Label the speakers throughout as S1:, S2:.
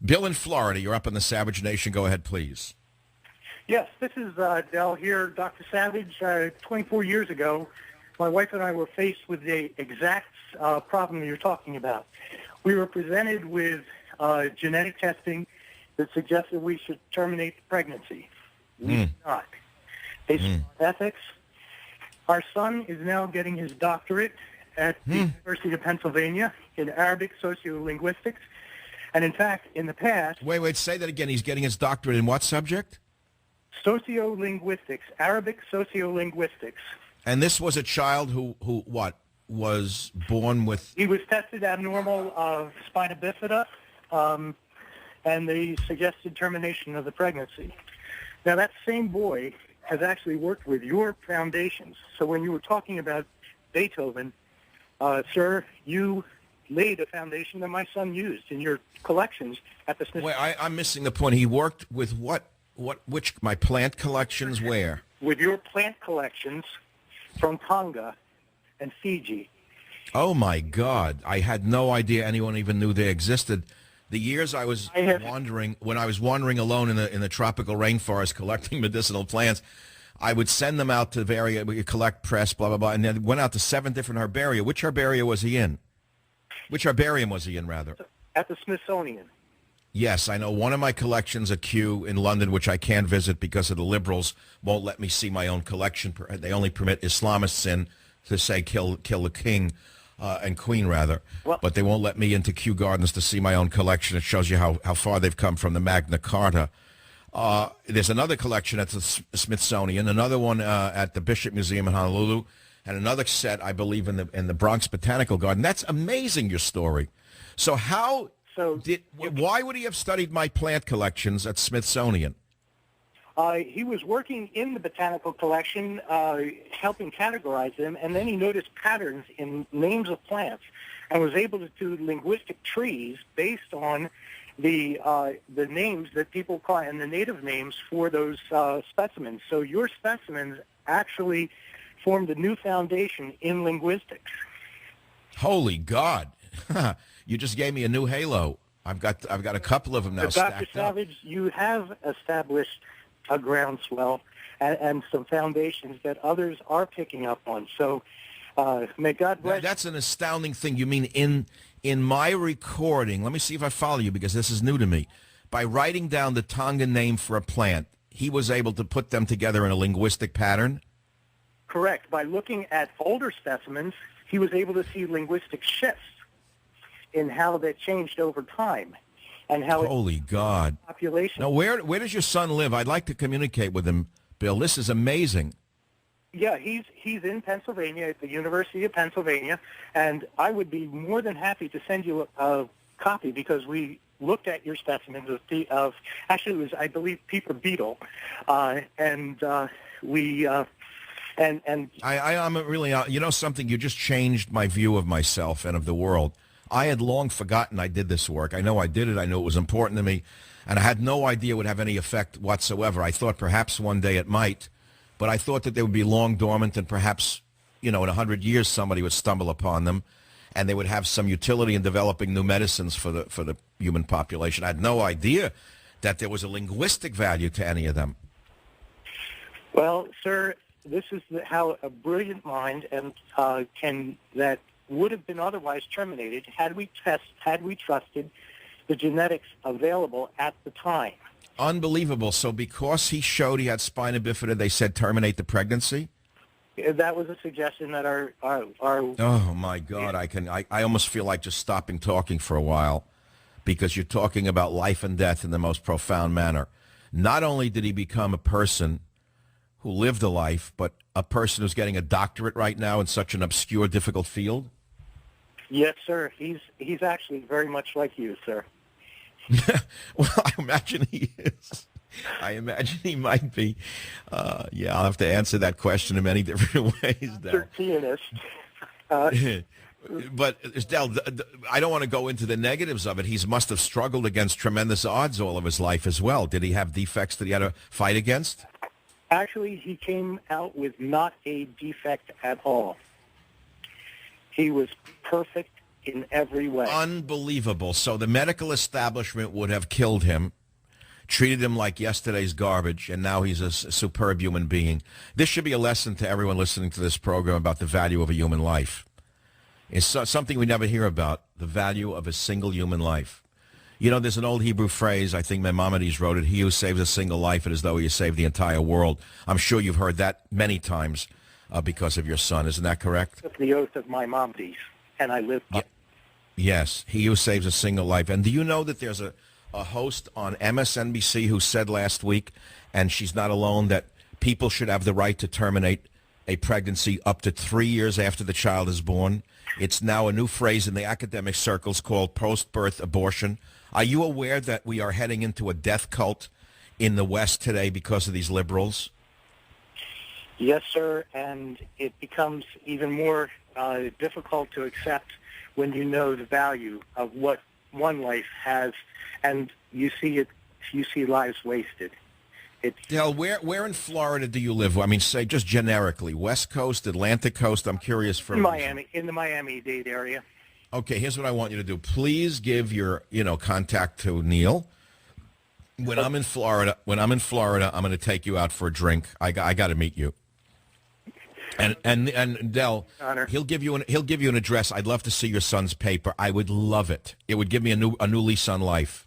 S1: Bill in Florida, you're up in the Savage Nation. Go ahead, please.
S2: Yes, this is Del here, Dr. Savage. 24 years ago, my wife and I were faced with the exact problem you're talking about. We were presented with genetic testing that suggested we should terminate the pregnancy. We did not. Based on ethics, our son is now getting his doctorate at the University of Pennsylvania in Arabic sociolinguistics. And in fact, in the past...
S1: Wait, say that again. He's getting his doctorate in what subject?
S2: Sociolinguistics, Arabic sociolinguistics.
S1: And this was a child who was born with...
S2: He was tested abnormal of spina bifida, and they suggested termination of the pregnancy. Now, that same boy has actually worked with your foundations. So when you were talking about Beethoven, sir, you laid a foundation that my son used in your collections at the Smithsonian.
S1: Wait, I'm missing the point. He worked with which, my plant collections where?
S2: With your plant collections from Tonga and Fiji.
S1: Oh, my God. I had no idea anyone even knew they existed. The years I was wandering, when I was wandering alone in the tropical rainforest collecting medicinal plants, I would send them out to we collect press, blah, blah, blah, and then went out to 7 different herbaria. Which herbaria was he in? Which herbarium was he in, rather?
S2: At the Smithsonian.
S1: Yes, I know one of my collections at Kew in London, which I can't visit because of the liberals won't let me see my own collection. They only permit Islamists in to say kill the king and queen, rather. Well, but they won't let me into Kew Gardens to see my own collection. It shows you how far they've come from the Magna Carta. There's another collection at the Smithsonian, another one at the Bishop Museum in Honolulu, and another set, I believe, in the Bronx Botanical Garden. That's amazing, your story. So why would he have studied my plant collections at Smithsonian?
S2: He was working in the botanical collection, helping categorize them, and then he noticed patterns in names of plants and was able to do linguistic trees based on the names that people call and the native names for those specimens. So your specimens actually formed a new foundation in linguistics.
S1: Holy God. You just gave me a new halo. I've got a couple of them now stacked up.
S2: Dr. Savage, you have established a groundswell and some foundations that others are picking up on. So may God bless.
S1: That's an astounding thing. You mean in my recording, let me see if I follow you because this is new to me. By writing down the Tongan name for a plant, he was able to put them together in a linguistic pattern?
S2: Correct. By looking at older specimens, he was able to see linguistic shifts in how they changed over time and how
S1: Holy God.
S2: Population.
S1: Now, where does your son live? I'd like to communicate with him, Bill. This is amazing.
S2: Yeah, he's in Pennsylvania at the University of Pennsylvania, and I would be more than happy to send you a copy because we looked at your specimens of actually it was, I believe, Peeper beetle, and
S1: I'm really, you know something, you just changed my view of myself and of the world. I had long forgotten I did this work. I know I did it. I knew it was important to me, and I had no idea it would have any effect whatsoever. I thought perhaps one day it might, but I thought that they would be long dormant and perhaps, in 100 years somebody would stumble upon them and they would have some utility in developing new medicines for the human population. I had no idea that there was a linguistic value to any of them.
S2: Well, sir, this is how a brilliant mind and that would have been otherwise terminated had we trusted the genetics available at the time.
S1: Unbelievable. So because he showed he had spina bifida, they said terminate the pregnancy?
S2: That was a suggestion that our
S1: Oh, my God. I almost feel like just stopping talking for a while because you're talking about life and death in the most profound manner. Not only did he become a person who lived a life, but a person who's getting a doctorate right now in such an obscure, difficult field?
S2: Yes, sir. He's actually very much like you, sir.
S1: Well, I imagine he is. I imagine he might be. Yeah, I'll have to answer that question in many different ways, Del.
S2: Pianist.
S1: But, Del, I don't want to go into the negatives of it. He must have struggled against tremendous odds all of his life as well. Did he have defects that he had to fight against?
S2: Actually, he came out with not a defect at all. He was perfect in every way.
S1: Unbelievable. So the medical establishment would have killed him, treated him like yesterday's garbage, and now he's a superb human being. This should be a lesson to everyone listening to this program about the value of a human life. It's something we never hear about, the value of a single human life. You know, there's an old Hebrew phrase, I think Maimonides wrote it, he who saves a single life, it is as though he has saved the entire world. I'm sure you've heard that many times because of your son. Isn't that correct?
S2: Took the oath of Maimonides, and I lived by it.
S1: Yes, he who saves a single life. And do you know that there's a host on MSNBC who said last week, and she's not alone, that people should have the right to terminate a pregnancy up to 3 years after the child is born? It's now a new phrase in the academic circles called post-birth abortion. Are you aware that we are heading into a death cult in the West today because of these liberals?
S2: Yes, sir, and it becomes even more difficult to accept when you know the value of what one life has, and you see lives wasted.
S1: Del, where in Florida do you live? I mean, say just generically, West Coast, Atlantic Coast. I'm curious for
S2: Miami, in the Miami-Dade area.
S1: Okay, here's what I want you to do. Please give your, contact to Neil. When I'm in Florida, I'm going to take you out for a drink. I got to meet you. And Del,
S2: Honor.
S1: he'll give you an address. I'd love to see your son's paper. I would love it. It would give me a new lease on life.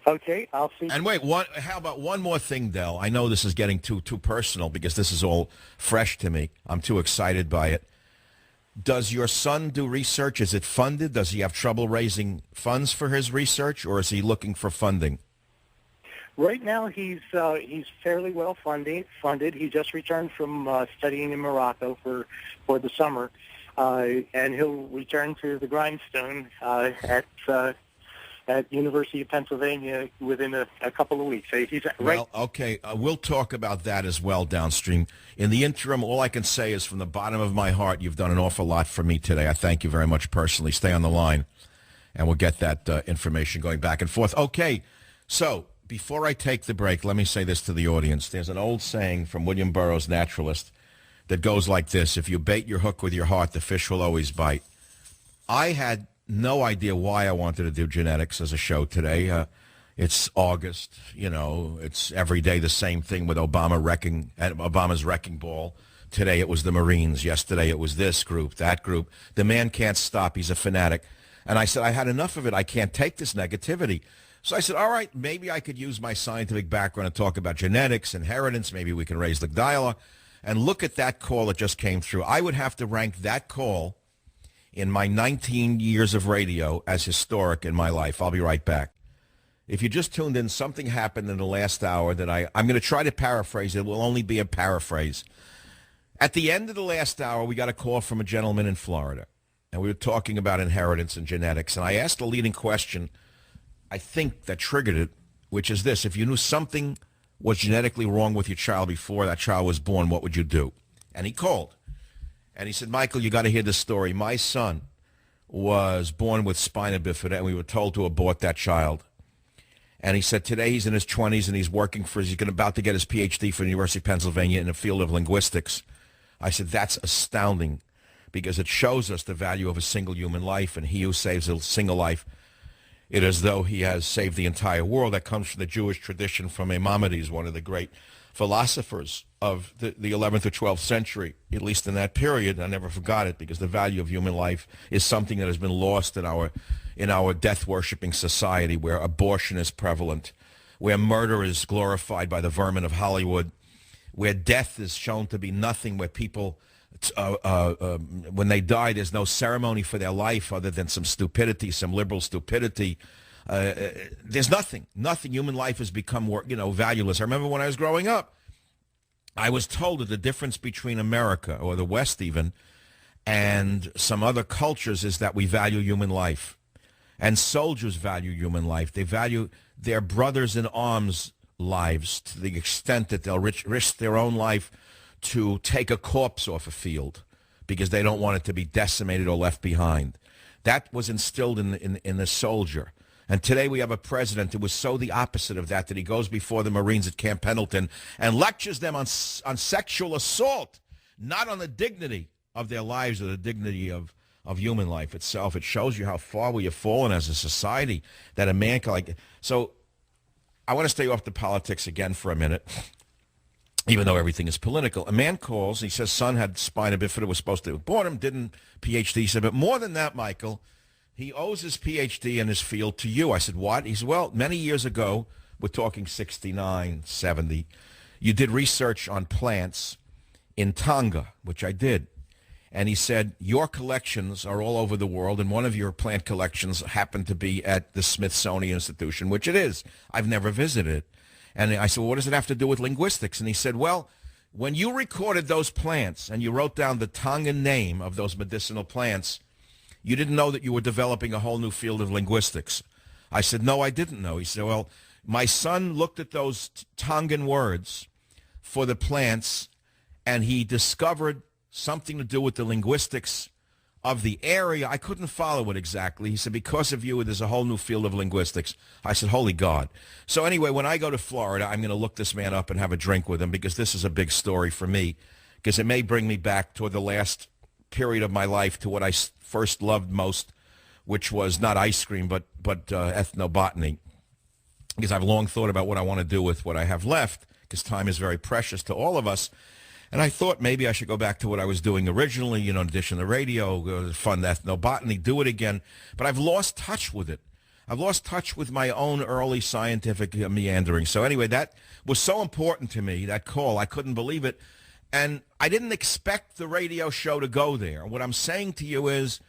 S2: Okay, I'll see.
S1: And wait, how about one more thing, Del? I know this is getting too personal because this is all fresh to me. I'm too excited by it. Does your son do research? Is it funded? Does he have trouble raising funds for his research, or is he looking for funding?
S2: Right now, he's fairly well funded. He just returned from studying in Morocco for the summer, and he'll return to the grindstone at University of Pennsylvania within a couple of weeks. He's
S1: Well, okay, we'll talk about that as well downstream. In the interim, all I can say is from the bottom of my heart, you've done an awful lot for me today. I thank you very much personally. Stay on the line, and we'll get that information going back and forth. Okay, so before I take the break, let me say this to the audience. There's an old saying from William Burroughs, naturalist, that goes like this: if you bait your hook with your heart, the fish will always bite. I had no idea why I wanted to do genetics as a show today. It's August, it's every day the same thing with Obama's wrecking ball. Today it was the Marines. Yesterday it was this group, that group. The man can't stop. He's a fanatic. And I said, I had enough of it. I can't take this negativity. So I said, all right, maybe I could use my scientific background and talk about genetics, inheritance. Maybe we can raise the dialogue. And look at that call that just came through. I would have to rank that call in my 19 years of radio as historic in my life. I'll be right back. If you just tuned in, something happened in the last hour that I'm going to try to paraphrase. It will only be a paraphrase. At the end of the last hour, we got a call from a gentleman in Florida, and we were talking about inheritance and genetics. And I asked a leading question, I think, that triggered it, which is this: if you knew something was genetically wrong with your child before that child was born, what would you do? And he called. And he said, Michael, you got to hear this story. My son was born with spina bifida, and we were told to abort that child. And he said today he's in his 20s, and he's about to get his PhD from the University of Pennsylvania in the field of linguistics. I said, that's astounding, because it shows us the value of a single human life, and he who saves a single life, it is as though he has saved the entire world. That comes from the Jewish tradition, from Maimonides, one of the great philosophers of the 11th or 12th century, at least in that period. I never forgot it, because the value of human life is something that has been lost in our death-worshipping society, where abortion is prevalent, where murder is glorified by the vermin of Hollywood, where death is shown to be nothing, where people, when they die, there's no ceremony for their life other than some stupidity, some liberal stupidity. There's nothing. Human life has become more, valueless. I remember when I was growing up, I was told that the difference between America, or the West even, and some other cultures is that we value human life. And soldiers value human life. They value their brothers in arms' lives to the extent that they'll risk their own life to take a corpse off a field because they don't want it to be decimated or left behind. That was instilled in the soldier. And today we have a president who was so the opposite of that he goes before the Marines at Camp Pendleton and lectures them on sexual assault, not on the dignity of their lives or the dignity of of human life itself. It shows you how far we have fallen as a society that a man can like. So I want to stay off the politics again for a minute, even though everything is political. A man calls. He says son had spina bifida, was supposed to abort him, didn't. PhD. He said, but more than that, Michael, he owes his PhD in his field to you. I said, what? He said, well, many years ago, we're talking 69, 70, you did research on plants in Tonga, which I did. And he said, your collections are all over the world, and one of your plant collections happened to be at the Smithsonian Institution, which it is. I've never visited it. And I said, well, what does it have to do with linguistics? And he said, well, when you recorded those plants and you wrote down the Tongan name of those medicinal plants, you didn't know that you were developing a whole new field of linguistics. I said, no, I didn't know. He said, well, my son looked at those Tongan words for the plants, and he discovered something to do with the linguistics of the area. I couldn't follow it exactly. He said, because of you, there's a whole new field of linguistics. I said, holy God. So anyway, when I go to Florida, I'm going to look this man up and have a drink with him, because this is a big story for me, because it may bring me back toward the last period of my life to what I first loved most, which was not ice cream, but ethnobotany, because I've long thought about what I want to do with what I have left, because time is very precious to all of us. And I thought maybe I should go back to what I was doing originally, in addition to radio, fun ethnobotany, do it again. But I've lost touch with it. I've lost touch with my own early scientific meandering. So anyway, that was so important to me, that call. I couldn't believe it. And I didn't expect the radio show to go there. What I'm saying to you is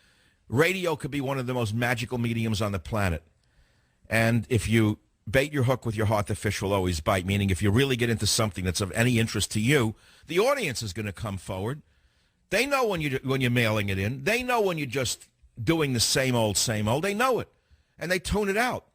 S1: radio could be one of the most magical mediums on the planet. And if you bait your hook with your heart, the fish will always bite, meaning if you really get into something that's of any interest to you, the audience is going to come forward. They know when you're mailing it in. They know when you're just doing the same old, same old. They know it, and they tune it out.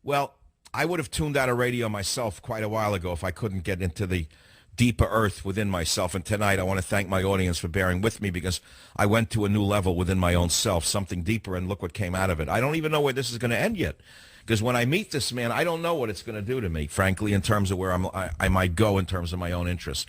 S1: Well, I would have tuned out a radio myself quite a while ago if I couldn't get into the deeper earth within myself. And tonight I want to thank my audience for bearing with me, because I went to a new level within my own self, something deeper, and look what came out of it. I don't even know where this is going to end yet, because when I meet this man, I don't know what it's going to do to me, frankly, in terms of where I might go in terms of my own interests.